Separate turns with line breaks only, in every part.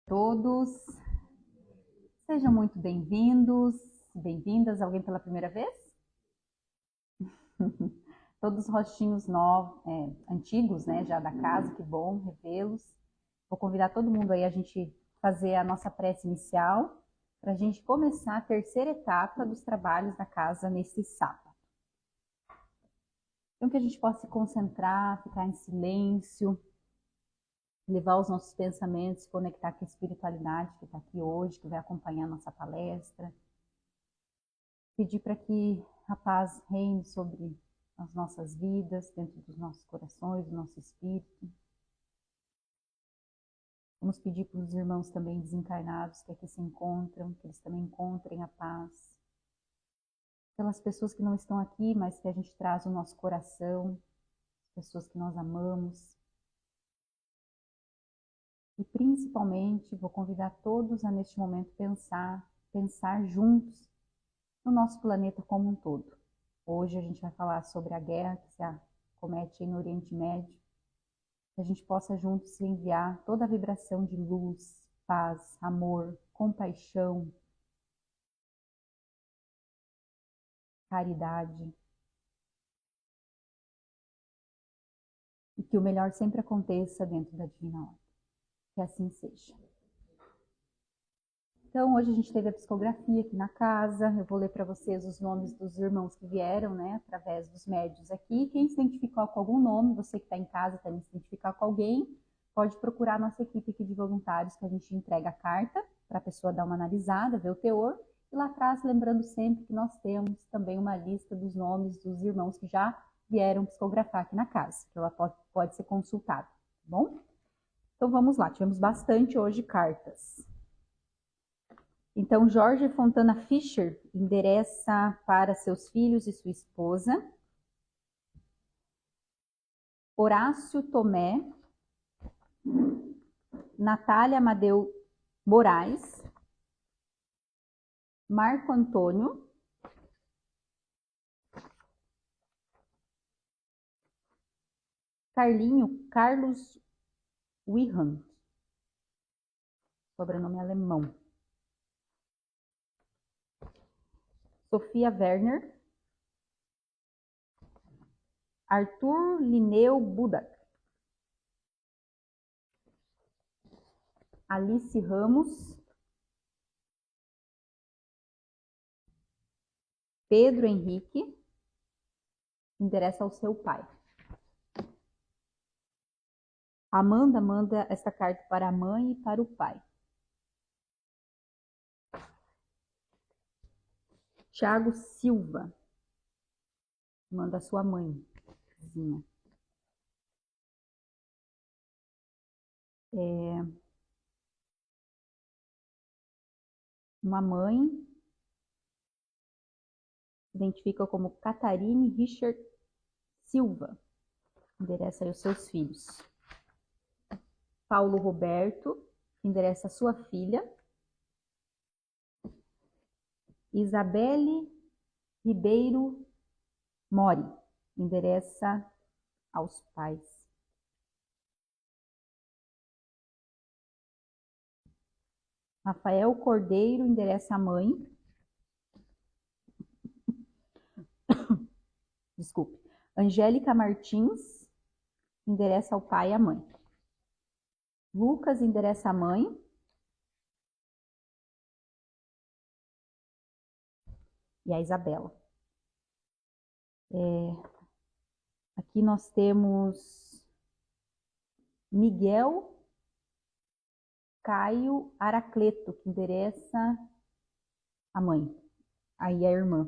Todos, sejam muito bem-vindos, bem-vindas. Alguém pela primeira vez? Todos rostinhos novos, antigos, né, já da casa, que bom revê-los. Vou convidar todo mundo aí a gente fazer a nossa prece inicial, para a gente começar a terceira etapa dos trabalhos da casa nesse sábado. Então, que a gente possa se concentrar, ficar em silêncio, levar os nossos pensamentos, se conectar com a espiritualidade que está aqui hoje, que vai acompanhar a nossa palestra. Pedir para que a paz reine sobre as nossas vidas, dentro dos nossos corações, do nosso espírito. Vamos pedir para os irmãos também desencarnados que aqui se encontram, que eles também encontrem a paz. Pelas pessoas que não estão aqui, mas que a gente traz no nosso coração, pessoas que nós amamos. E principalmente, vou convidar todos a neste momento pensar juntos no nosso planeta como um todo. Hoje a gente vai falar sobre a guerra que se acomete aí no Oriente Médio. Que a gente possa juntos enviar toda a vibração de luz, paz, amor, compaixão, caridade. E que o melhor sempre aconteça dentro da Divina Ordem. Que assim seja. Então, hoje a gente teve a psicografia aqui na casa. Eu vou ler para vocês os nomes dos irmãos que vieram, né, através dos médios aqui. Quem se identificar com algum nome, você que está em casa também se identificar com alguém, pode procurar a nossa equipe aqui de voluntários, que a gente entrega a carta para a pessoa dar uma analisada, ver o teor. E lá atrás, lembrando sempre que nós temos também uma lista dos nomes dos irmãos que já vieram psicografar aqui na casa, que ela pode ser consultada, tá bom? Então, vamos lá. Tivemos bastante hoje cartas. Então, Jorge Fontana Fischer endereça para seus filhos e sua esposa. Horácio Tomé, Natália Amadeu Moraes, Marco Antônio, Carlos Wihan, sobrenome alemão. Sofia Werner, Arthur Lineu Budak, Alice Ramos, Pedro Henrique, endereça ao seu pai. Amanda manda esta carta para a mãe e para o pai. Tiago Silva, manda a sua mãezinha. Uma mãe, identifica como Catarine Richard Silva, endereça aí os seus filhos. Paulo Roberto, endereça a sua filha. Isabelle Ribeiro Mori, endereça aos pais. Rafael Cordeiro, endereça à mãe. Desculpe. Angélica Martins, endereça ao pai e à mãe. Lucas, endereça à mãe. E a Isabela. Aqui nós temos Miguel Caio Aracleto, que endereça a mãe. Aí a irmã.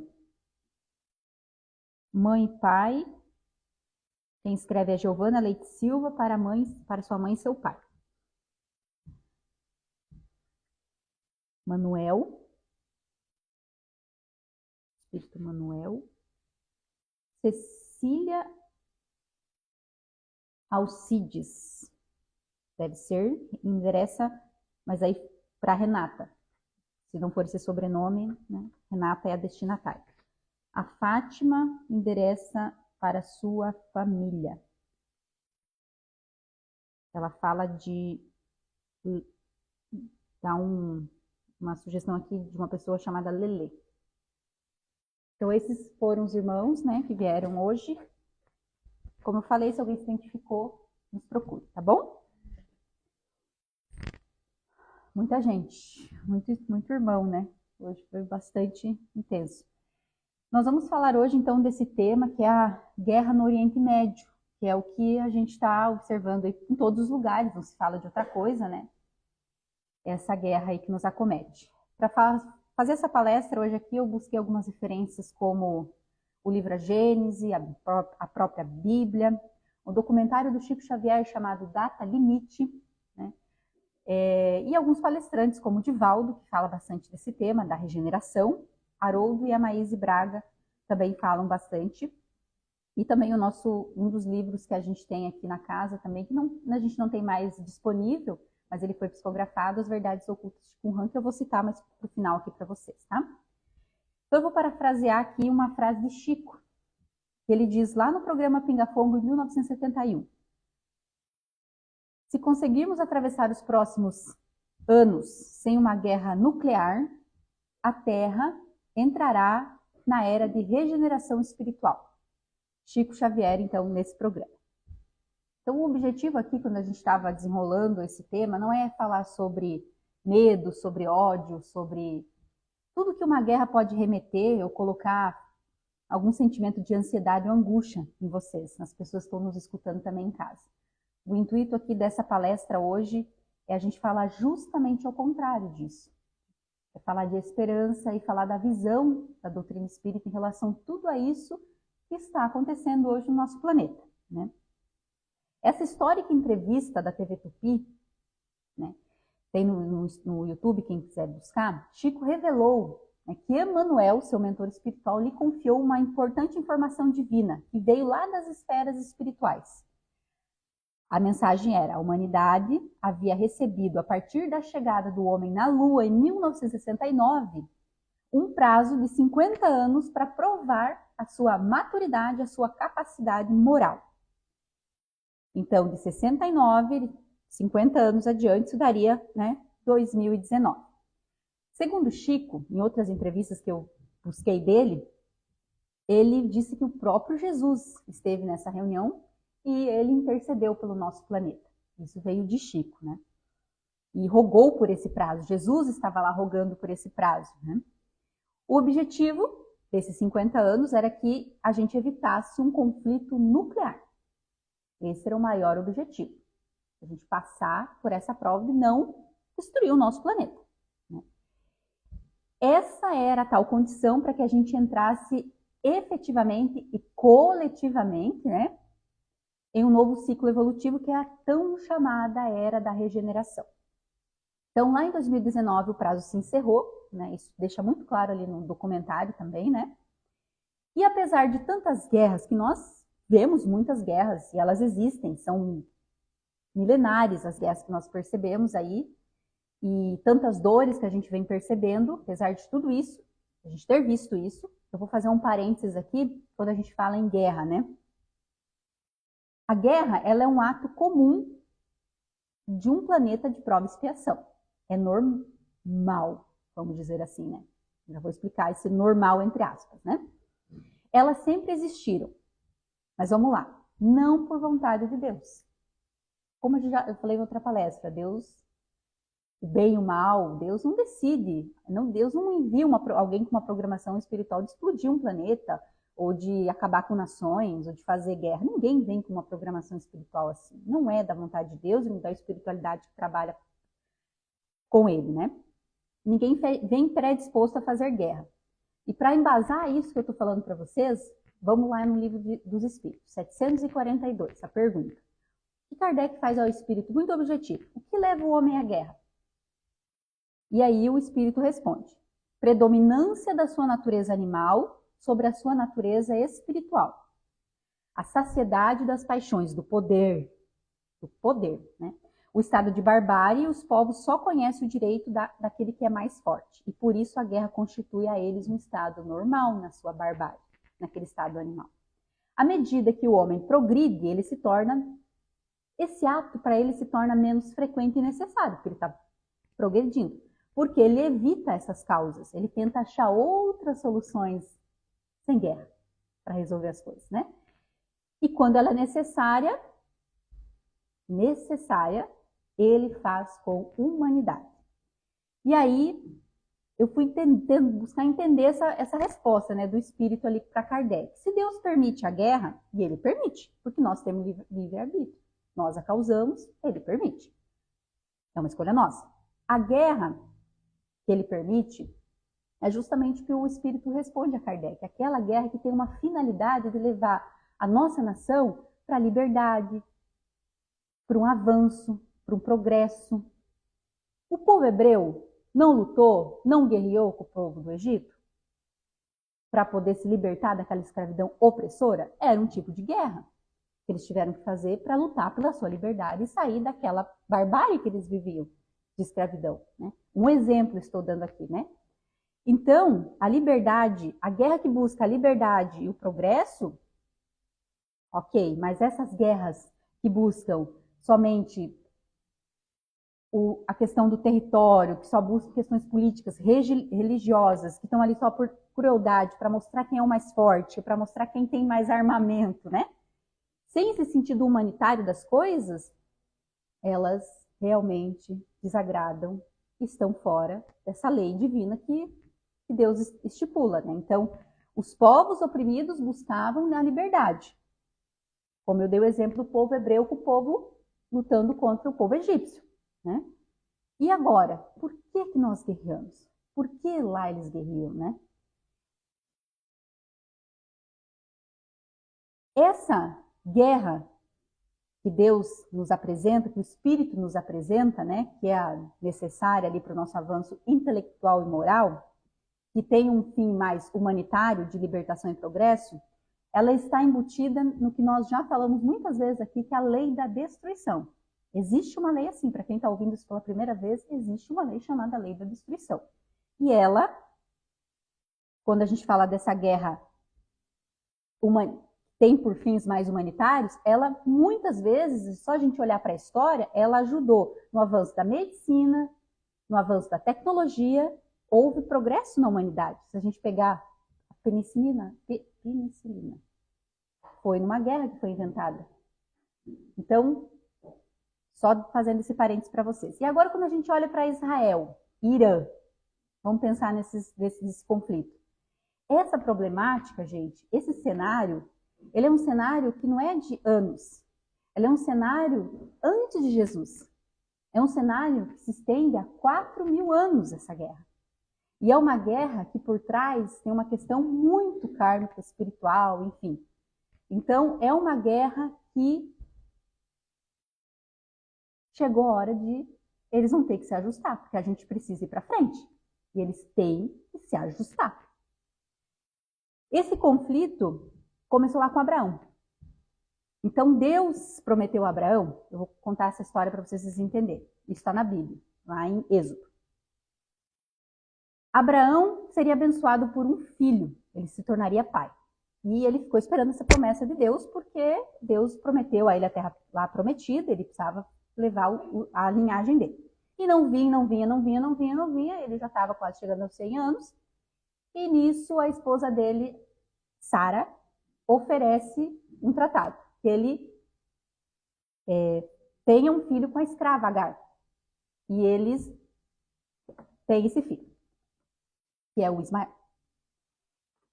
Mãe e pai. Quem escreve é Giovana Leite Silva para sua mãe e seu pai. Manuel. Espírito Manuel. Cecília Alcides. Deve ser, endereça, mas aí para Renata. Se não for esse sobrenome, né? Renata é a destinatária. A Fátima endereça para sua família. Ela fala de Dá uma sugestão aqui de uma pessoa chamada Lelê. Então, esses foram os irmãos, né, que vieram hoje. Como eu falei, se alguém se identificou, nos procure, tá bom? Muita gente, muito irmão, né? Hoje foi bastante intenso. Nós vamos falar hoje, então, desse tema, que é a guerra no Oriente Médio, que é o que a gente está observando em todos os lugares, não se fala de outra coisa, né? Essa guerra aí que nos acomete. Para fazer essa palestra hoje aqui, eu busquei algumas referências como o livro A Gênese, a própria Bíblia, o documentário do Chico Xavier chamado Data Limite, né? E alguns palestrantes como o Divaldo, que fala bastante desse tema, da regeneração, Haroldo e a Maíse Braga também falam bastante. E também um dos livros que a gente tem aqui na casa também, que a gente não tem mais disponível, mas ele foi psicografado, As Verdades Ocultas de Qumran, que eu vou citar mais para o final aqui para vocês, tá? Então eu vou parafrasear aqui uma frase de Chico, que ele diz lá no programa Pinga Fogo, em 1971. Se conseguirmos atravessar os próximos anos sem uma guerra nuclear, a Terra entrará na era de regeneração espiritual. Chico Xavier, então, nesse programa. Então, o objetivo aqui, quando a gente estava desenrolando esse tema, não é falar sobre medo, sobre ódio, sobre tudo que uma guerra pode remeter ou colocar algum sentimento de ansiedade ou angústia em vocês, nas pessoas que estão nos escutando também em casa. O intuito aqui dessa palestra hoje é a gente falar justamente ao contrário disso. É falar de esperança e falar da visão da doutrina espírita em relação a tudo a isso que está acontecendo hoje no nosso planeta, né? Essa histórica entrevista da TV Tupi, né, tem no YouTube, quem quiser buscar, Chico revelou, né, que Emmanuel, seu mentor espiritual, lhe confiou uma importante informação divina, que veio lá das esferas espirituais. A mensagem era: a humanidade havia recebido, a partir da chegada do homem na Lua em 1969, um prazo de 50 anos para provar a sua maturidade, a sua capacidade moral. Então, de 69, 50 anos adiante, isso daria, né, 2019. Segundo Chico, em outras entrevistas que eu busquei dele, ele disse que o próprio Jesus esteve nessa reunião e ele intercedeu pelo nosso planeta. Isso veio de Chico, né? E rogou por esse prazo. Jesus estava lá rogando por esse prazo, né? O objetivo desses 50 anos era que a gente evitasse um conflito nuclear. Esse era o maior objetivo. A gente passar por essa prova e não destruir o nosso planeta, né? Essa era a tal condição para que a gente entrasse efetivamente e coletivamente, né, em um novo ciclo evolutivo, que é a tão chamada Era da Regeneração. Então, lá em 2019, o prazo se encerrou, né? Isso deixa muito claro ali no documentário também, né? E apesar de tantas guerras, que nós vemos muitas guerras, e elas existem, são milenares as guerras que nós percebemos aí, e tantas dores que a gente vem percebendo, apesar de tudo isso, a gente ter visto isso. Eu vou fazer um parênteses aqui, quando a gente fala em guerra, né? A guerra, ela é um ato comum de um planeta de prova e expiação. É normal, vamos dizer assim, né? Já vou explicar esse normal entre aspas, né? Elas sempre existiram, mas vamos lá, não por vontade de Deus. Como eu falei em outra palestra, Deus, o bem e o mal, Deus não decide, Deus não envia alguém com uma programação espiritual de explodir um planeta, ou de acabar com nações, ou de fazer guerra. Ninguém vem com uma programação espiritual assim. Não é da vontade de Deus e da espiritualidade que trabalha com ele, né? Ninguém vem predisposto a fazer guerra. E para embasar isso que eu estou falando para vocês, vamos lá no livro dos Espíritos, 742, a pergunta. O que Kardec faz ao Espírito? Muito objetivo. O que leva o homem à guerra? E aí o Espírito responde: predominância da sua natureza animal sobre a sua natureza espiritual. A saciedade das paixões, do poder, né? O estado de barbárie, os povos só conhecem o direito daquele que é mais forte. E por isso a guerra constitui a eles um estado normal na sua barbárie, naquele estado animal. À medida que o homem progride, esse ato para ele se torna menos frequente e necessário, porque ele está progredindo. Porque ele evita essas causas, ele tenta achar outras soluções sem guerra para resolver as coisas, né? E quando ela é necessária, ele faz com humanidade. E aí eu fui buscar entender essa resposta, né, do espírito ali para Kardec. Se Deus permite a guerra, e ele permite, porque nós temos livre-arbítrio. Nós a causamos, ele permite. É uma escolha nossa. A guerra que ele permite é justamente o que o espírito responde a Kardec. Aquela guerra que tem uma finalidade de levar a nossa nação para a liberdade, para um avanço, para um progresso. O povo hebreu não lutou, não guerreou com o povo do Egito para poder se libertar daquela escravidão opressora? Era um tipo de guerra que eles tiveram que fazer para lutar pela sua liberdade e sair daquela barbárie que eles viviam de escravidão, né? Um exemplo estou dando aqui, né? Então, a liberdade, a guerra que busca a liberdade e o progresso, ok, mas essas guerras que buscam somente a questão do território, que só buscam questões políticas, religiosas, que estão ali só por crueldade, para mostrar quem é o mais forte, para mostrar quem tem mais armamento, né? Sem esse sentido humanitário das coisas, elas realmente desagradam, estão fora dessa lei divina que Deus estipula, né? Então, os povos oprimidos buscavam na liberdade. Como eu dei o exemplo do povo hebreu com o povo lutando contra o povo egípcio, né? E agora, por que nós guerreamos? Por que lá eles guerreiam, né? Essa guerra que Deus nos apresenta, que o Espírito nos apresenta, né, que é a necessária ali para o nosso avanço intelectual e moral, que tem um fim mais humanitário de libertação e progresso, ela está embutida no que nós já falamos muitas vezes aqui, que é a lei da destruição. Existe uma lei assim, para quem está ouvindo isso pela primeira vez, existe uma lei chamada lei da destruição. E ela, quando a gente fala dessa guerra tem por fins mais humanitários, ela muitas vezes, só a gente olhar para a história, ela ajudou no avanço da medicina, no avanço da tecnologia, houve progresso na humanidade. Se a gente pegar a penicilina, foi numa guerra que foi inventada. Então, só fazendo esse parênteses para vocês. E agora, quando a gente olha para Israel, Irã, vamos pensar nesses conflitos. Essa problemática, gente, esse cenário, ele é um cenário que não é de anos. Ele é um cenário antes de Jesus. É um cenário que se estende há 4.000 anos, essa guerra. E é uma guerra que por trás tem uma questão muito kármica, espiritual, enfim. Então, é uma guerra que chegou a hora de eles vão ter que se ajustar, porque a gente precisa ir para frente. E eles têm que se ajustar. Esse conflito começou lá com Abraão. Então, Deus prometeu a Abraão, eu vou contar essa história para vocês entenderem. Isso está na Bíblia, lá em Êxodo. Abraão seria abençoado por um filho, ele se tornaria pai. E ele ficou esperando essa promessa de Deus, porque Deus prometeu a ele a terra lá prometida, ele precisava levar a linhagem dele. E não vinha, ele já estava quase chegando aos 100 anos. E nisso a esposa dele, Sara, oferece um tratado, que ele tenha um filho com a escrava Agar. E eles têm esse filho, que é o Ismael.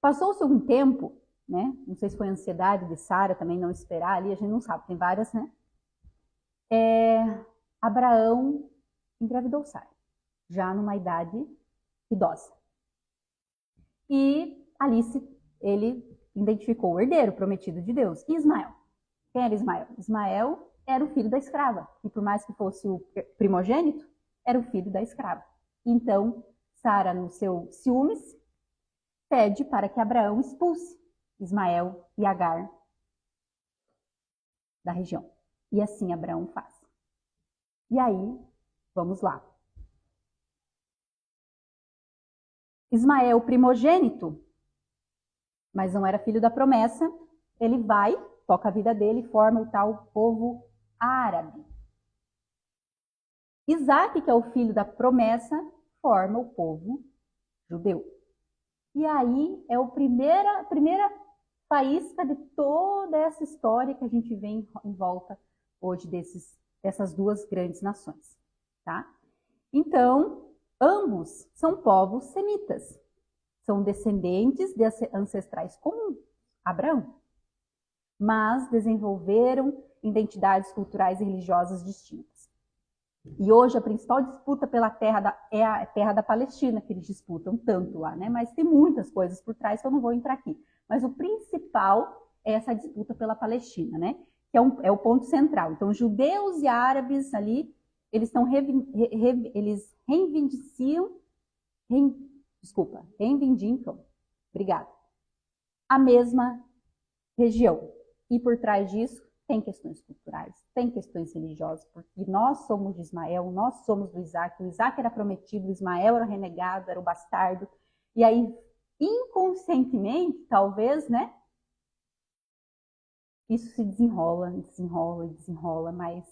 Passou-se um tempo, né? Não sei se foi a ansiedade de Sara também não esperar ali, a gente não sabe, tem várias, né? Abraão engravidou Sara, já numa idade idosa. E ali ele identificou o herdeiro prometido de Deus, Ismael. Quem era Ismael? Ismael era o filho da escrava, e por mais que fosse o primogênito, era o filho da escrava. Então, Sara, no seu ciúmes, pede para que Abraão expulse Ismael e Agar da região. E assim Abraão faz. E aí, vamos lá. Ismael, primogênito, mas não era filho da promessa, ele vai, toca a vida dele e forma o tal povo árabe. Isaac, que é o filho da promessa, forma o povo judeu. E aí é a primeira faísca de toda essa história que a gente vê em volta hoje dessas duas grandes nações, tá? Então, ambos são povos semitas, são descendentes de ancestrais comuns, Abraão, mas desenvolveram identidades culturais e religiosas distintas. E hoje a principal disputa pela terra é a terra da Palestina, que eles disputam tanto lá, né? Mas tem muitas coisas por trás que eu não vou entrar aqui. Mas o principal é essa disputa pela Palestina, né? Que é o ponto central. Então, judeus e árabes ali, eles reivindicam, obrigada, a mesma região. E por trás disso, tem questões culturais, tem questões religiosas, porque nós somos de Ismael, nós somos do Isaac, o Isaac era prometido, o Ismael era renegado, era o bastardo, e aí, inconscientemente, talvez, né, isso se desenrola, mas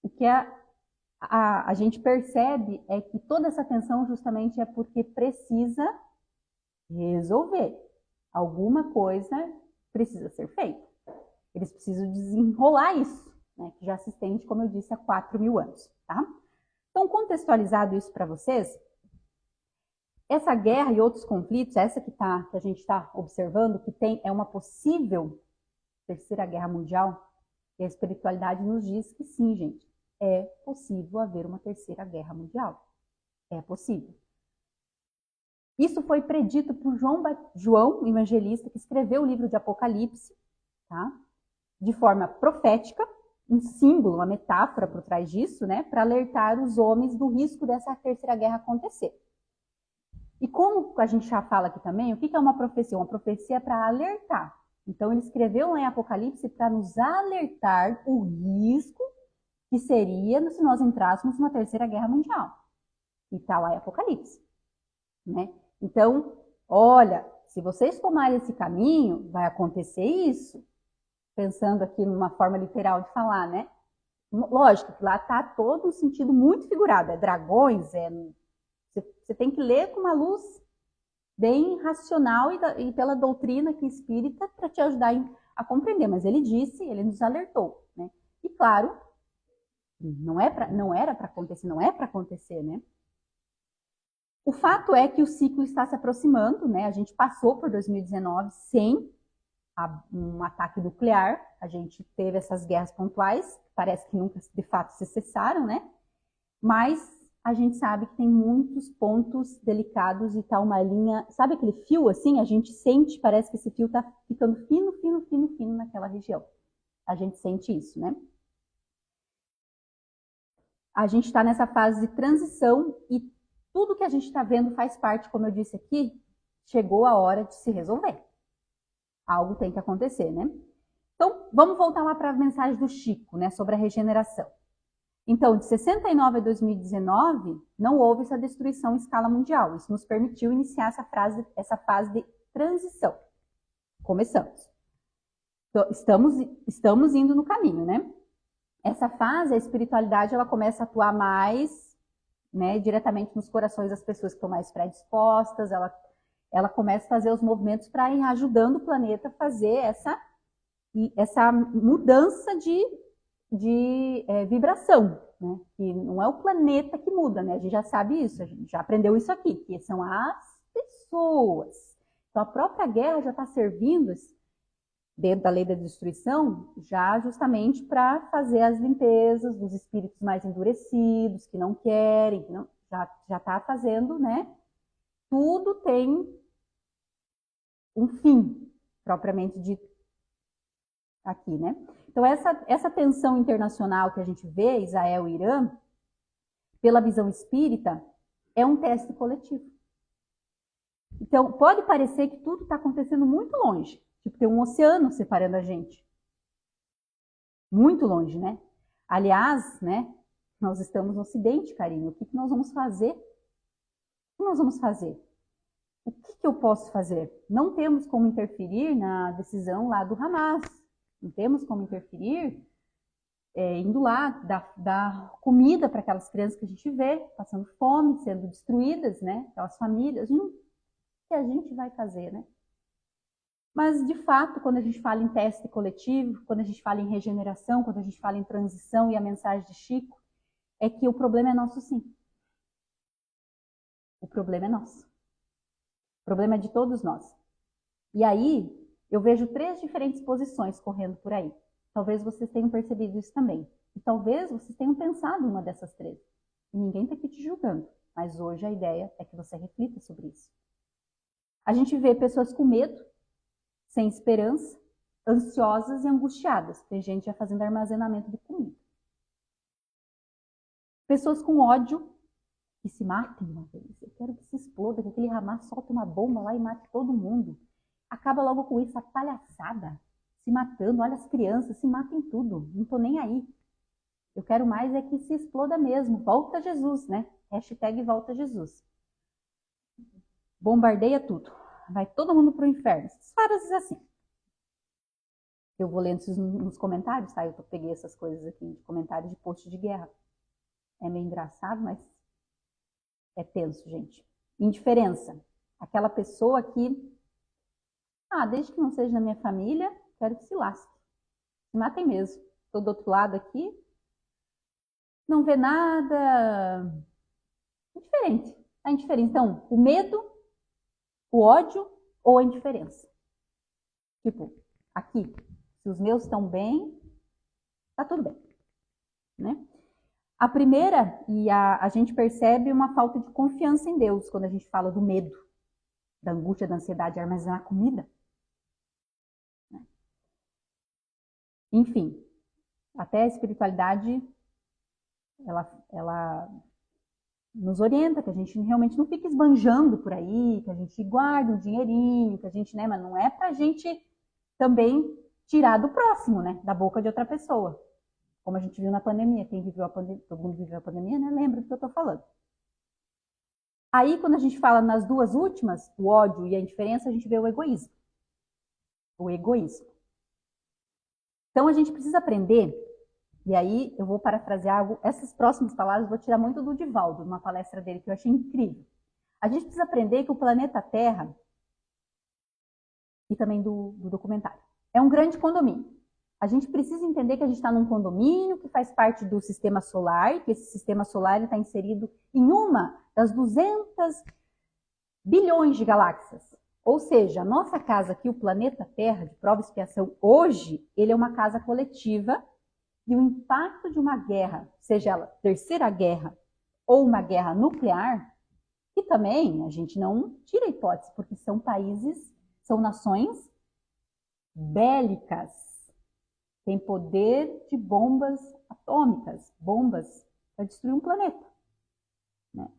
o que a gente percebe é que toda essa tensão justamente é porque precisa resolver. Alguma coisa precisa ser feita. Eles precisam desenrolar isso, né, que já se estende, como eu disse, há 4.000 anos. Tá? Então, contextualizado isso para vocês, essa guerra e outros conflitos, essa que a gente está observando, que é uma possível terceira guerra mundial, e a espiritualidade nos diz que sim, gente, é possível haver uma terceira guerra mundial. É possível. Isso foi predito por João Evangelista, que escreveu o livro de Apocalipse, tá? De forma profética, um símbolo, uma metáfora por trás disso, né, para alertar os homens do risco dessa terceira guerra acontecer. E como a gente já fala aqui também, o que é uma profecia? Uma profecia é para alertar. Então ele escreveu lá em Apocalipse para nos alertar o risco que seria se nós entrássemos numa terceira guerra mundial. E está lá em Apocalipse, né? Então, olha, se vocês tomarem esse caminho, vai acontecer isso. Pensando aqui numa forma literal de falar, né? Lógico que lá está todo um sentido muito figurado. É dragões, você tem que ler com uma luz bem racional e pela doutrina aqui espírita para te ajudar a compreender. Mas ele disse, ele nos alertou, né? E claro, não era para acontecer, não é para acontecer, né? O fato é que o ciclo está se aproximando, né? A gente passou por 2019 sem um ataque nuclear, a gente teve essas guerras pontuais, parece que nunca de fato se cessaram, né? Mas a gente sabe que tem muitos pontos delicados e tá uma linha, sabe aquele fio assim? A gente sente, parece que esse fio tá ficando fino naquela região. A gente sente isso, né? A gente está nessa fase de transição e tudo que a gente está vendo faz parte, como eu disse aqui, chegou a hora de se resolver. Algo tem que acontecer, né? Então, vamos voltar lá para a mensagem do Chico, né, sobre a regeneração. Então, de 69 a 2019, não houve essa destruição em escala mundial. Isso nos permitiu iniciar essa fase de transição. Começamos. Então, estamos indo no caminho, né? Essa fase, a espiritualidade, ela começa a atuar mais, né, diretamente nos corações das pessoas que estão mais predispostas, ela começa a fazer os movimentos para ir ajudando o planeta a fazer essa mudança de vibração, né? Que não é o planeta que muda, né? A gente já sabe isso, a gente já aprendeu isso aqui, que são as pessoas. Então a própria guerra já está servindo, dentro da lei da destruição, já justamente para fazer as limpezas dos espíritos mais endurecidos, que não querem, já está fazendo, né? Tudo tem um fim, propriamente dito, aqui, né? Então, essa tensão internacional que a gente vê, Israel e Irã, pela visão espírita, é um teste coletivo. Então, pode parecer que tudo está acontecendo muito longe. Tipo, tem um oceano separando a gente. Muito longe, né? Aliás, né? Nós estamos no Ocidente, carinho. O que nós vamos fazer? O que nós vamos fazer? O que eu posso fazer? Não temos como interferir na decisão lá do Hamas. Não temos como interferir indo lá, dar comida para aquelas crianças que a gente vê, passando fome, sendo destruídas, né? Aquelas famílias. O que a gente vai fazer, né? Mas, de fato, quando a gente fala em teste coletivo, quando a gente fala em regeneração, quando a gente fala em transição e a mensagem de Chico, é que o problema é nosso, sim. O problema é nosso. O problema é de todos nós. E aí, eu vejo 3 diferentes posições correndo por aí. Talvez vocês tenham percebido isso também. E talvez vocês tenham pensado em uma dessas 3. E ninguém está aqui te julgando. Mas hoje a ideia é que você reflita sobre isso. A gente vê pessoas com medo, sem esperança, ansiosas e angustiadas. Tem gente já fazendo armazenamento de comida. Pessoas com ódio, que se matem uma vez. Eu quero que se exploda, que aquele Hamas solte uma bomba lá e mate todo mundo. Acaba logo com isso, a palhaçada. Se matando, olha as crianças, se matem tudo. Não tô nem aí. Eu quero mais é que se exploda mesmo. Volta Jesus, né? Hashtag volta Jesus. Bombardeia tudo. Vai todo mundo pro inferno. Essas frases assim. Eu vou lendo isso nos comentários, tá? Eu peguei essas coisas aqui de comentários de post de guerra. É meio engraçado, mas é tenso, gente. Indiferença. Aquela pessoa que, desde que não seja na minha família, quero que se lasque. Se matem mesmo. Estou do outro lado aqui, não vê nada. Indiferente. É indiferente. Então, o medo, o ódio ou a indiferença. Tipo, aqui, se os meus estão bem, tá tudo bem. Né? A primeira, e a gente percebe uma falta de confiança em Deus quando a gente fala do medo, da angústia, da ansiedade de armazenar comida. Enfim, até a espiritualidade, ela nos orienta, que a gente realmente não fique esbanjando por aí, que a gente guarde um dinheirinho, que a gente, né, mas não é pra gente também tirar do próximo, né, da boca de outra pessoa. Como a gente viu na pandemia, quem viveu a pandemia, todo mundo viveu a pandemia, né, lembra do que eu tô falando. Aí, quando a gente fala nas 2 últimas, o ódio e a indiferença, a gente vê o egoísmo. O egoísmo. Então, a gente precisa aprender, e aí eu vou parafrasear algo, essas próximas palavras eu vou tirar muito do Divaldo, uma palestra dele que eu achei incrível. A gente precisa aprender que o planeta Terra, e também do documentário, é um grande condomínio. A gente precisa entender que a gente está num condomínio que faz parte do sistema solar, que esse sistema solar está inserido em uma das 200 bilhões de galáxias. Ou seja, a nossa casa aqui, o planeta Terra, de prova e expiação, hoje, ele é uma casa coletiva e o impacto de uma guerra, seja ela terceira guerra ou uma guerra nuclear, que também a gente não tira a hipótese, porque são países, são nações bélicas, têm poder de bombas atômicas, bombas para destruir um planeta. Né?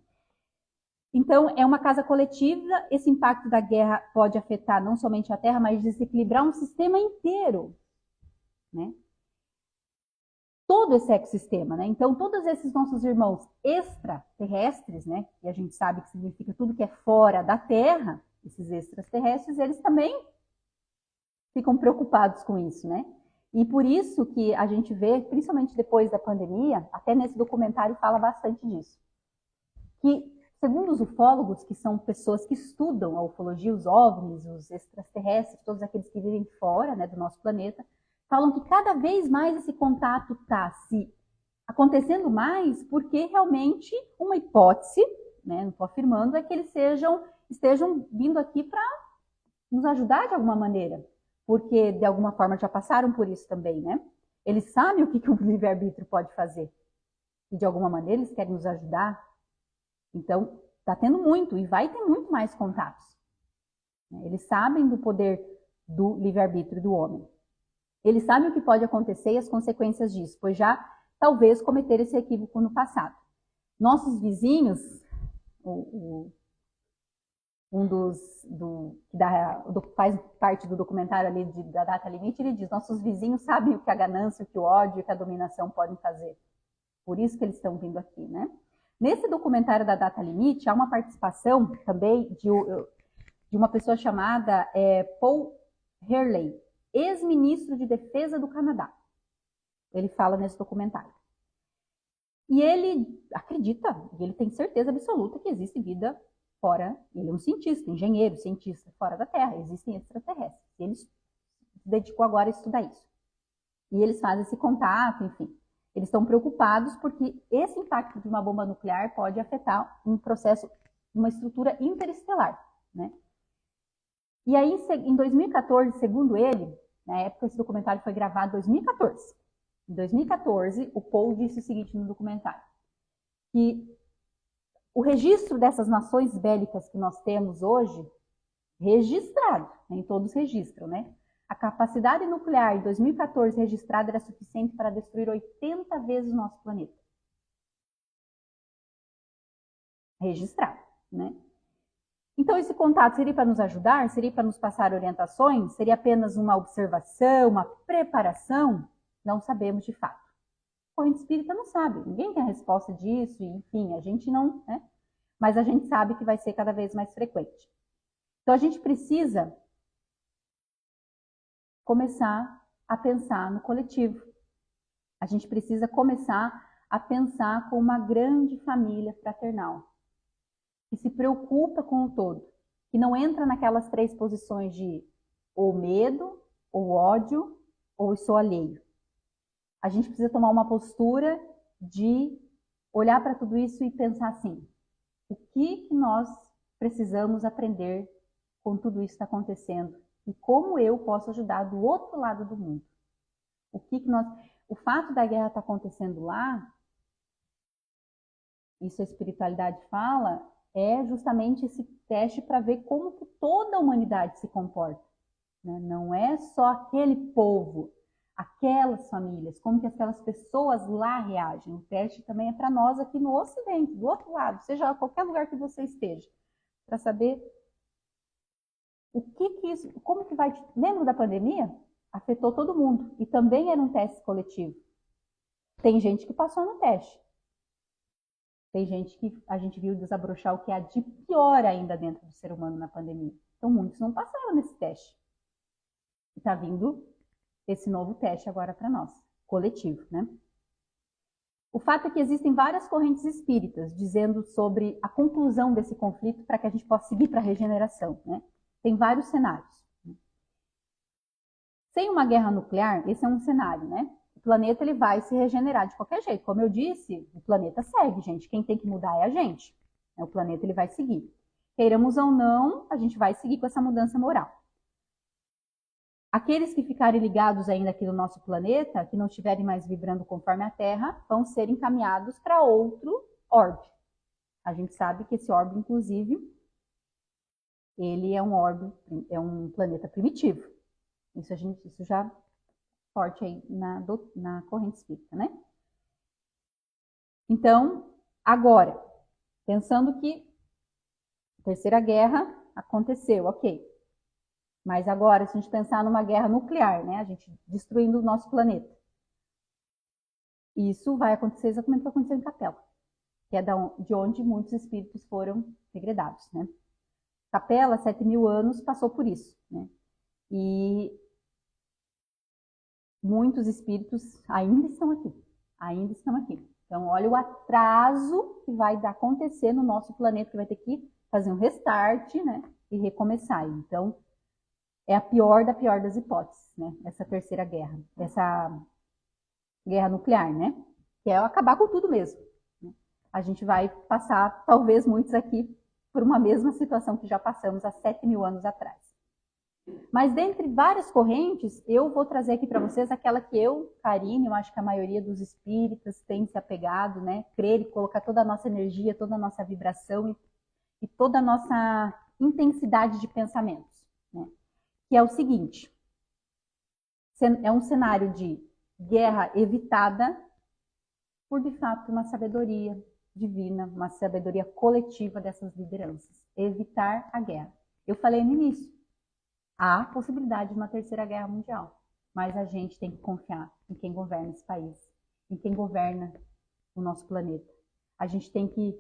Então, é uma casa coletiva, esse impacto da guerra pode afetar não somente a Terra, mas desequilibrar um sistema inteiro. Né? Todo esse ecossistema, né? Então, todos esses nossos irmãos extraterrestres, né? E a gente sabe que significa tudo que é fora da Terra, esses extraterrestres, eles também ficam preocupados com isso, né? E por isso que a gente vê, principalmente depois da pandemia, até nesse documentário fala bastante disso, que segundo os ufólogos, que são pessoas que estudam a ufologia, os OVNIs, os extraterrestres, todos aqueles que vivem fora, né, do nosso planeta, falam que cada vez mais esse contato está se acontecendo mais porque realmente uma hipótese, né, não estou afirmando, é que eles estejam vindo aqui para nos ajudar de alguma maneira, porque de alguma forma já passaram por isso também, né? Eles sabem o que o livre-arbítrio pode fazer e de alguma maneira eles querem nos ajudar. Então, está tendo muito e vai ter muito mais contatos. Eles sabem do poder do livre-arbítrio do homem. Eles sabem o que pode acontecer e as consequências disso, pois já talvez cometeram esse equívoco no passado. Nossos vizinhos, que faz parte do documentário ali da Data Limite, ele diz, nossos vizinhos sabem o que a ganância, o que o ódio e o que a dominação podem fazer. Por isso que eles estão vindo aqui, né? Nesse documentário da Data Limite, há uma participação também de uma pessoa chamada Paul Hurley, ex-ministro de Defesa do Canadá. Ele fala nesse documentário. E ele acredita, e ele tem certeza absoluta que existe vida fora. Ele é um cientista, engenheiro, cientista, fora da Terra, existem extraterrestres. Ele se dedicou agora a estudar isso. E eles fazem esse contato, enfim. Eles estão preocupados porque esse impacto de uma bomba nuclear pode afetar um processo, uma estrutura interestelar, né? E aí, em 2014, segundo ele, na época esse documentário foi gravado em 2014. Em 2014, o Paul disse o seguinte no documentário, que o registro dessas nações bélicas que nós temos hoje, registrado, nem todos registram, né? A capacidade nuclear em 2014 registrada era suficiente para destruir 80 vezes o nosso planeta. Registrado, né? Então, esse contato seria para nos ajudar? Seria para nos passar orientações? Seria apenas uma observação, uma preparação? Não sabemos de fato. A corrente espírita não sabe. Ninguém tem a resposta disso, e, enfim, a gente não, né? Mas a gente sabe que vai ser cada vez mais frequente. Então, a gente precisa começar a pensar no coletivo. A gente precisa começar a pensar com uma grande família fraternal, que se preocupa com o todo, que não entra naquelas 3 posições de ou medo, ou ódio, ou sou alheio. A gente precisa tomar uma postura de olhar para tudo isso e pensar assim, o que nós precisamos aprender com tudo isso que está acontecendo e como eu posso ajudar do outro lado do mundo. O fato da guerra estar acontecendo lá, isso a espiritualidade fala, é justamente esse teste para ver como que toda a humanidade se comporta, né? Não é só aquele povo, aquelas famílias, como que aquelas pessoas lá reagem. O teste também é para nós aqui no Ocidente, do outro lado, seja qualquer lugar que você esteja, para saber o que isso, como que vai... Lembra da pandemia? Afetou todo mundo e também era um teste coletivo. Tem gente que passou no teste. Tem gente que a gente viu desabrochar o que há de pior ainda dentro do ser humano na pandemia. Então, muitos não passaram nesse teste. E está vindo esse novo teste agora para nós, coletivo, né? O fato é que existem várias correntes espíritas dizendo sobre a conclusão desse conflito para que a gente possa seguir para a regeneração, né? Tem vários cenários. Sem uma guerra nuclear, esse é um cenário, né? O planeta ele vai se regenerar de qualquer jeito. Como eu disse, o planeta segue, gente. Quem tem que mudar é a gente. O planeta ele vai seguir. Queiramos ou não, a gente vai seguir com essa mudança moral. Aqueles que ficarem ligados ainda aqui no nosso planeta, que não estiverem mais vibrando conforme a Terra, vão ser encaminhados para outro orbe. A gente sabe que esse orbe, inclusive, ele é um orbe, é um planeta primitivo. Isso já forte aí na corrente espírita, né? Então, agora, pensando que a Terceira Guerra aconteceu, ok. Mas agora, se a gente pensar numa guerra nuclear, né? A gente destruindo o nosso planeta. Isso vai acontecer exatamente o que aconteceu em Capela, que é de onde muitos espíritos foram segredados, né? Capela, 7.000 anos, passou por isso, né? E muitos espíritos ainda estão aqui, ainda estão aqui. Então, olha o atraso que vai acontecer no nosso planeta, que vai ter que fazer um restart, né? E recomeçar. Então, é a pior das hipóteses, né? Essa terceira guerra, essa guerra nuclear, né? Que é acabar com tudo mesmo. A gente vai passar, talvez muitos aqui, por uma mesma situação que já passamos há 7.000 anos atrás. Mas dentre várias correntes, eu vou trazer aqui para vocês aquela que eu, Karine, eu acho que a maioria dos espíritas tem se apegado, né? Crer e colocar toda a nossa energia, toda a nossa vibração e toda a nossa intensidade de pensamentos, né? Que é o seguinte, é um cenário de guerra evitada por, de fato, uma sabedoria divina, uma sabedoria coletiva dessas lideranças. Evitar a guerra. Eu falei no início, há possibilidade de uma terceira guerra mundial, mas a gente tem que confiar em quem governa esse país, em quem governa o nosso planeta. A gente tem que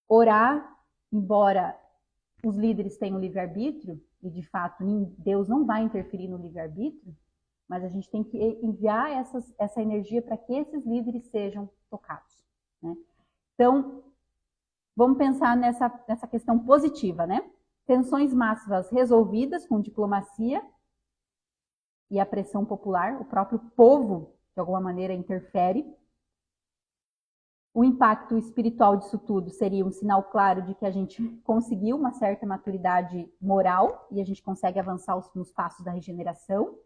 orar, embora os líderes tenham livre-arbítrio, e de fato Deus não vai interferir no livre-arbítrio, mas a gente tem que enviar essa energia para que esses líderes sejam tocados, né? Então, vamos pensar nessa questão positiva, né? Tensões máximas resolvidas com diplomacia e a pressão popular, o próprio povo, de alguma maneira, interfere. O impacto espiritual disso tudo seria um sinal claro de que a gente conseguiu uma certa maturidade moral e a gente consegue avançar nos passos da regeneração.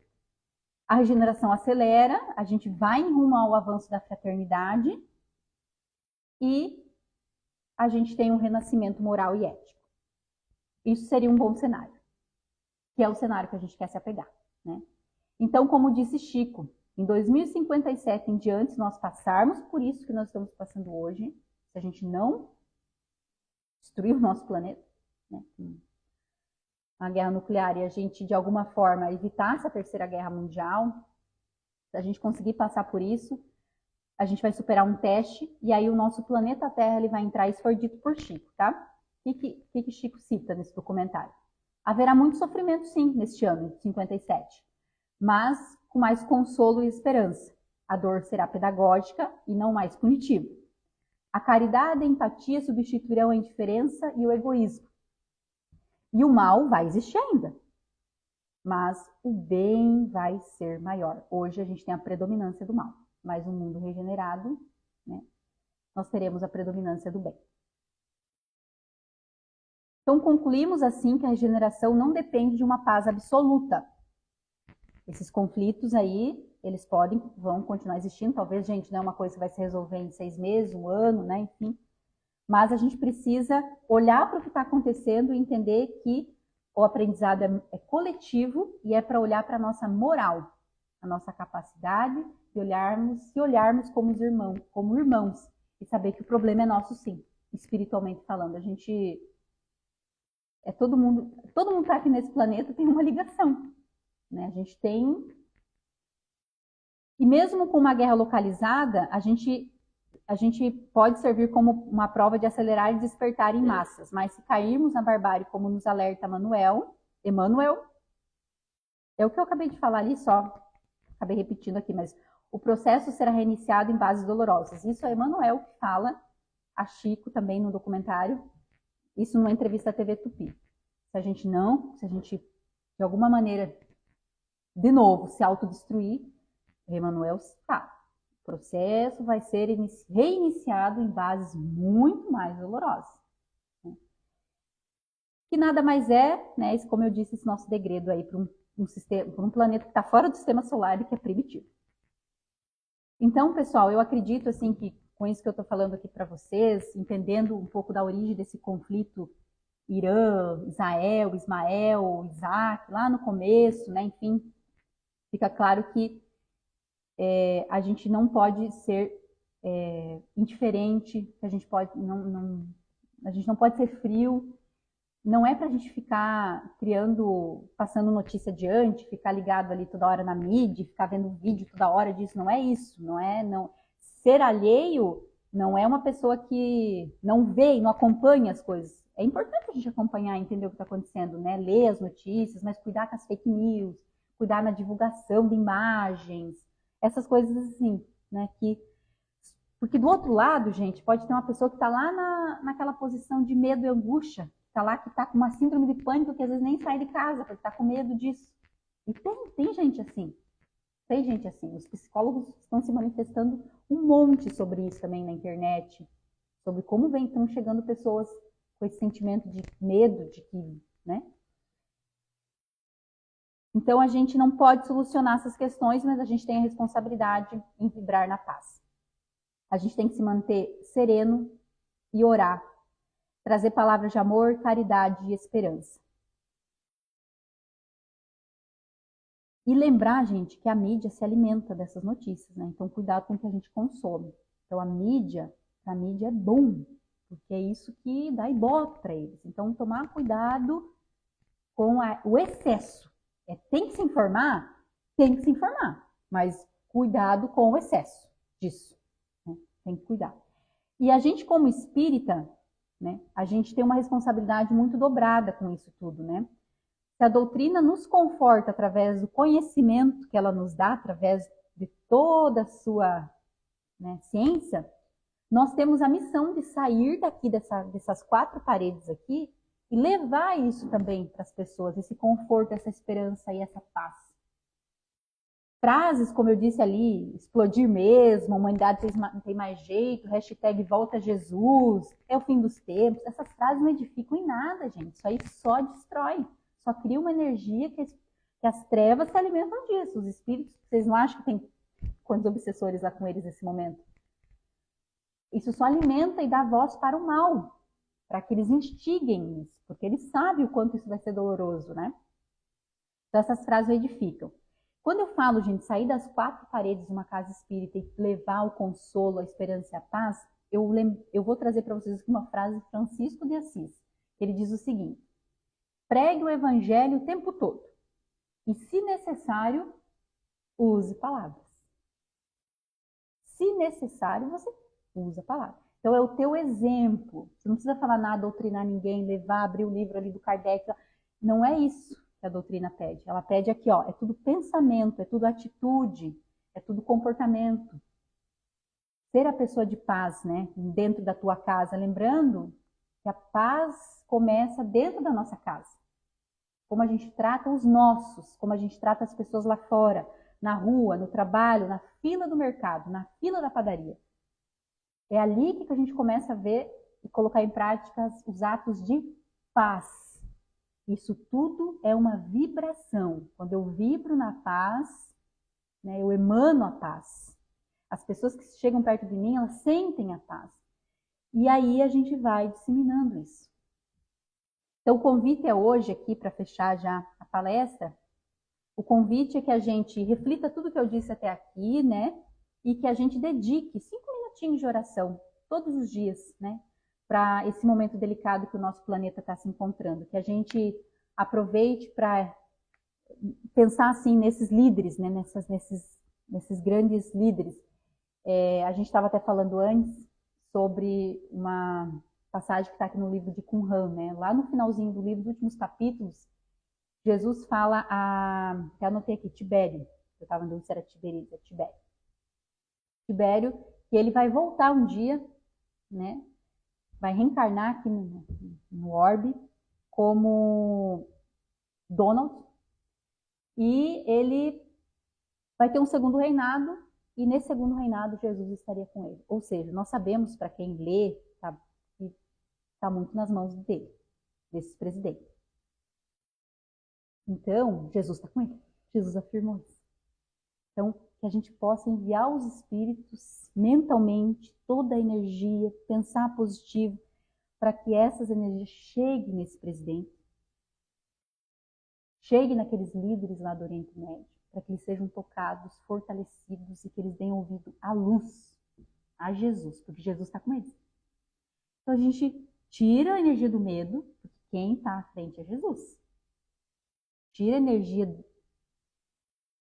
A regeneração acelera, a gente vai em rumo ao avanço da fraternidade e a gente tem um renascimento moral e ético. Isso seria um bom cenário, que é o cenário que a gente quer se apegar, né? Então, como disse Chico, em 2057 em diante, se nós passarmos por isso que nós estamos passando hoje, se a gente não destruir o nosso planeta, né, uma guerra nuclear, e a gente, de alguma forma, evitar essa terceira guerra mundial, se a gente conseguir passar por isso, a gente vai superar um teste, e aí o nosso planeta Terra ele vai entrar, isso foi dito por Chico, tá? O que Chico cita nesse documentário? Haverá muito sofrimento, sim, neste ano, de 57, mas com mais consolo e esperança. A dor será pedagógica e não mais punitiva. A caridade e a empatia substituirão a indiferença e o egoísmo. E o mal vai existir ainda, mas o bem vai ser maior. Hoje a gente tem a predominância do mal, mas no mundo regenerado, né, nós teremos a predominância do bem. Então concluímos assim que a regeneração não depende de uma paz absoluta. Esses conflitos aí, eles vão continuar existindo, talvez, gente, não é uma coisa que vai se resolver em 6 meses, 1 ano, né, enfim. Mas a gente precisa olhar para o que está acontecendo e entender que o aprendizado é coletivo e é para olhar para a nossa moral, a nossa capacidade de olharmos como irmãos e saber que o problema é nosso, sim, espiritualmente falando. A gente todo mundo está aqui nesse planeta, tem uma ligação, né? A gente tem, e mesmo com uma guerra localizada, a gente pode servir como uma prova de acelerar e despertar em massas, mas se cairmos na barbárie, como nos alerta Emmanuel, é o que eu acabei de falar ali, só acabei repetindo aqui, mas o processo será reiniciado em bases dolorosas. Isso é Emmanuel que fala, a Chico também no documentário, isso numa entrevista à TV Tupi. Se a gente de alguma maneira, de novo, se autodestruir, Emmanuel está. O processo vai ser reiniciado em bases muito mais dolorosas. Né? Que nada mais é, né, como eu disse, esse nosso degredo aí para um planeta que está fora do sistema solar e que é primitivo. Então, pessoal, eu acredito assim que com isso que eu estou falando aqui para vocês, entendendo um pouco da origem desse conflito Irã, Israel, Ismael, Isaac, lá no começo, né, enfim, fica claro que a gente não pode ser indiferente, que a gente não pode ser frio. Não é para a gente ficar passando notícia adiante, ficar ligado ali toda hora na mídia, ficar vendo vídeo toda hora disso. Não é isso, não. Ser alheio não é uma pessoa que não vê e não acompanha as coisas. É importante a gente acompanhar, entender o que está acontecendo, né? Ler as notícias, mas cuidar com as fake news, cuidar na divulgação de imagens, essas coisas assim, né? Porque do outro lado, gente, pode ter uma pessoa que está lá naquela posição de medo e angústia, está lá que está com uma síndrome de pânico que às vezes nem sai de casa, porque está com medo disso. E tem gente assim. Tem gente assim. Os psicólogos estão se manifestando um monte sobre isso também na internet, sobre como estão chegando pessoas com esse sentimento de medo, de que, né? Então a gente não pode solucionar essas questões, mas a gente tem a responsabilidade em vibrar na paz. A gente tem que se manter sereno e orar. Trazer palavras de amor, caridade e esperança. E lembrar, gente, que a mídia se alimenta dessas notícias, né? Então, cuidado com o que a gente consome. Então, a mídia é bom, porque é isso que dá ibope para eles. Então, tomar cuidado com o excesso. Tem que se informar? Tem que se informar, mas cuidado com o excesso disso. Né? Tem que cuidar. E a gente, como espírita, né, a gente tem uma responsabilidade muito dobrada com isso tudo, né? Se a doutrina nos conforta através do conhecimento que ela nos dá, através de toda a sua, né, ciência, nós temos a missão de sair daqui dessas quatro paredes aqui e levar isso também para as pessoas, esse conforto, essa esperança e essa paz. Frases, como eu disse ali, explodir mesmo, a humanidade não tem mais jeito, hashtag volta Jesus, é o fim dos tempos. Essas frases não edificam em nada, gente. Isso aí só destrói, só cria uma energia que as trevas se alimentam disso. Os espíritos, vocês não acham que tem quantos obsessores lá com eles nesse momento? Isso só alimenta e dá voz para o mal, para que eles instiguem isso, porque eles sabem o quanto isso vai ser doloroso, né? Então essas frases edificam. Quando eu falo, gente, sair das quatro paredes de uma casa espírita e levar o consolo, a esperança e a paz, eu vou trazer para vocês aqui uma frase de Francisco de Assis. Ele diz o seguinte: pregue o evangelho o tempo todo e, se necessário, use palavras. Se necessário, você usa a palavra. Então é o teu exemplo. Você não precisa falar nada, doutrinar ninguém, levar, abrir o livro ali do Kardec. Não é isso que a doutrina pede. Ela pede aqui, ó, é tudo pensamento, é tudo atitude, é tudo comportamento. Ser a pessoa de paz, né, dentro da tua casa, lembrando que a paz começa dentro da nossa casa. Como a gente trata os nossos, como a gente trata as pessoas lá fora, na rua, no trabalho, na fila do mercado, na fila da padaria. É ali que a gente começa a ver e colocar em prática os atos de paz. Isso tudo é uma vibração. Quando eu vibro na paz, né, eu emano a paz. As pessoas que chegam perto de mim, elas sentem a paz. E aí a gente vai disseminando isso. Então o convite é hoje aqui, para fechar já a palestra, o convite é que a gente reflita tudo que eu disse até aqui, né? E que a gente dedique 5 minutinhos de oração todos os dias, né? Para esse momento delicado que o nosso planeta está se encontrando. Que a gente aproveite para pensar assim nesses líderes, né? Nesses grandes líderes. A gente estava até falando antes sobre uma passagem que está aqui no livro de Qumran, né? Lá no finalzinho do livro, nos últimos capítulos, Jesus fala eu anotei aqui, Tibério. Eu estava andando se era Tiberíades, é Tibério. Tibério, que ele vai voltar um dia, né? Vai reencarnar aqui no orbe como Donald, e ele vai ter um segundo reinado, e nesse segundo reinado Jesus estaria com ele. Ou seja, nós sabemos, para quem lê, que está muito nas mãos dele, desse presidente. Então, Jesus está com ele. Jesus afirmou isso. Então, que a gente possa enviar os espíritos mentalmente, toda a energia, pensar positivo, para que essas energias cheguem nesse presidente, cheguem naqueles líderes lá do Oriente Médio, para que eles sejam tocados, fortalecidos e que eles deem ouvido à luz, a Jesus, porque Jesus está com eles. Então a gente tira a energia do medo, porque quem está à frente é Jesus. Tira a energia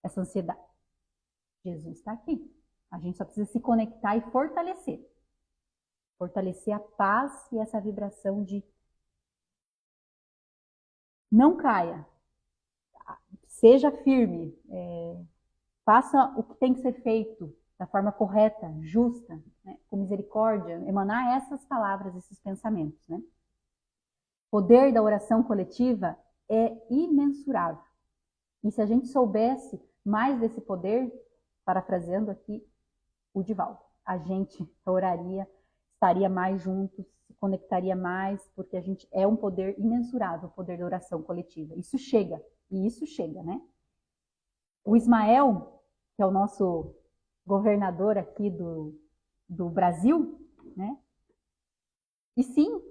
dessa ansiedade. Jesus está aqui. A gente só precisa se conectar e fortalecer. Fortalecer a paz e essa vibração de não caia. Seja firme. Faça o que tem que ser feito da forma correta, justa, né, com misericórdia. Emanar essas palavras, esses pensamentos. Né? O poder da oração coletiva é imensurável. E se a gente soubesse mais desse poder, parafraseando aqui o Divaldo, a gente oraria, estaria mais juntos, se conectaria mais, porque a gente é um poder imensurável, o poder da oração coletiva. Isso chega, né? O Ismael, que é o nosso governador aqui do Brasil, né? E sim,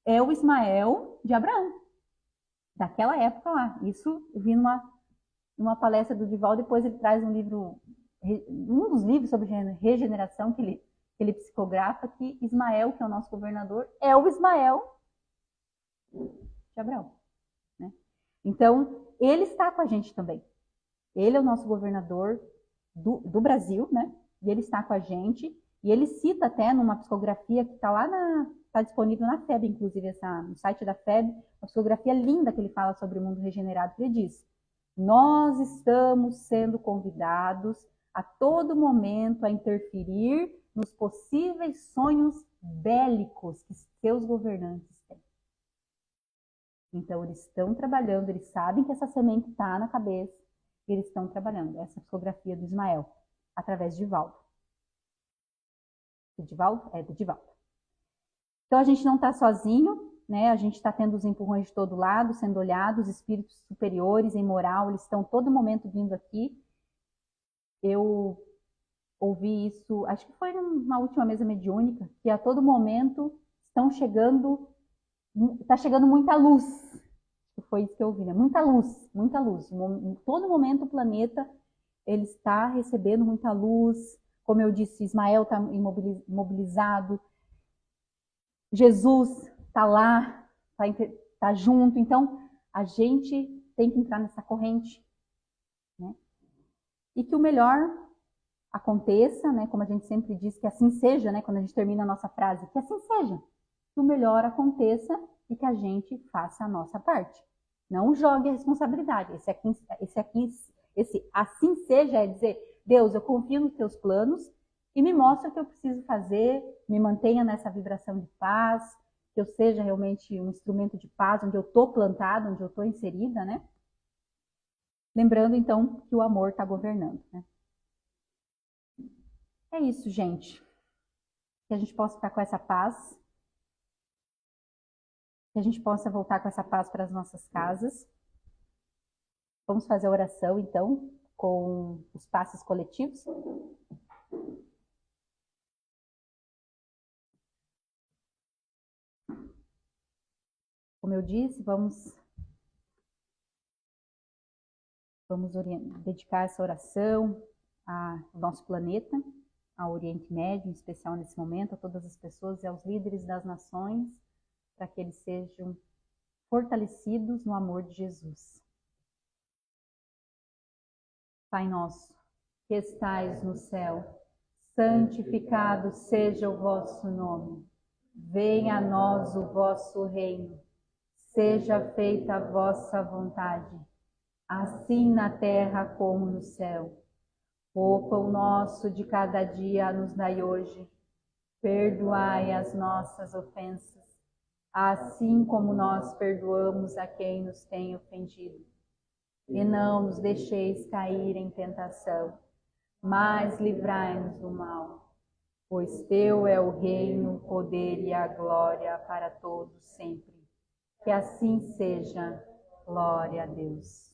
é o Ismael de Abraão, daquela época lá. Isso eu vi numa palestra do Divaldo, depois ele traz um dos livros sobre regeneração que ele psicografa, que Ismael, que é o nosso governador, é o Ismael de Abraão. Né? Então, ele está com a gente também. Ele é o nosso governador do Brasil, né? E ele está com a gente. E ele cita até numa psicografia que está lá está disponível na FEB, inclusive, no site da FEB, uma psicografia linda que ele fala sobre o mundo regenerado, que ele diz: nós estamos sendo convidados a todo momento a interferir nos possíveis sonhos bélicos que seus governantes têm. Então, eles estão trabalhando, eles sabem que essa semente está na cabeça, e eles estão trabalhando. Essa psicografia do Ismael, através de Divaldo. Divaldo? É, do Divaldo. Então, a gente não está sozinho, né? A gente está tendo os empurrões de todo lado, sendo olhados, espíritos superiores em moral, eles estão todo momento vindo aqui. Eu ouvi isso, acho que foi numa última mesa mediúnica, que a todo momento está chegando muita luz. Foi isso que eu ouvi, né? Muita luz, muita luz. Em todo momento o planeta ele está recebendo muita luz. Como eu disse, Ismael está imobilizado, Jesus está lá, está junto. Então, a gente tem que entrar nessa corrente, né? E que o melhor aconteça, né? Como a gente sempre diz, que assim seja, né? Quando a gente termina a nossa frase, que assim seja. Que o melhor aconteça e que a gente faça a nossa parte. Não jogue a responsabilidade. Esse assim seja é dizer: Deus, eu confio nos teus planos e me mostra o que eu preciso fazer, me mantenha nessa vibração de paz, que eu seja realmente um instrumento de paz, onde eu estou plantada, onde eu estou inserida, né? Lembrando, então, que o amor está governando, né? É isso, gente. Que a gente possa ficar com essa paz, que a gente possa voltar com essa paz para as nossas casas. Vamos fazer a oração, então, com os passes coletivos. Como eu disse, vamos dedicar essa oração ao nosso planeta, ao Oriente Médio, em especial nesse momento, a todas as pessoas e aos líderes das nações, para que eles sejam fortalecidos no amor de Jesus. Pai nosso, que estais no céu, santificado seja o vosso nome. Venha a nós o vosso reino. Seja feita a vossa vontade, assim na terra como no céu. O pão nosso de cada dia nos dai hoje. Perdoai as nossas ofensas, assim como nós perdoamos a quem nos tem ofendido. E não nos deixeis cair em tentação, mas livrai-nos do mal. Pois teu é o reino, o poder e a glória para todos sempre. Que assim seja. Glória a Deus.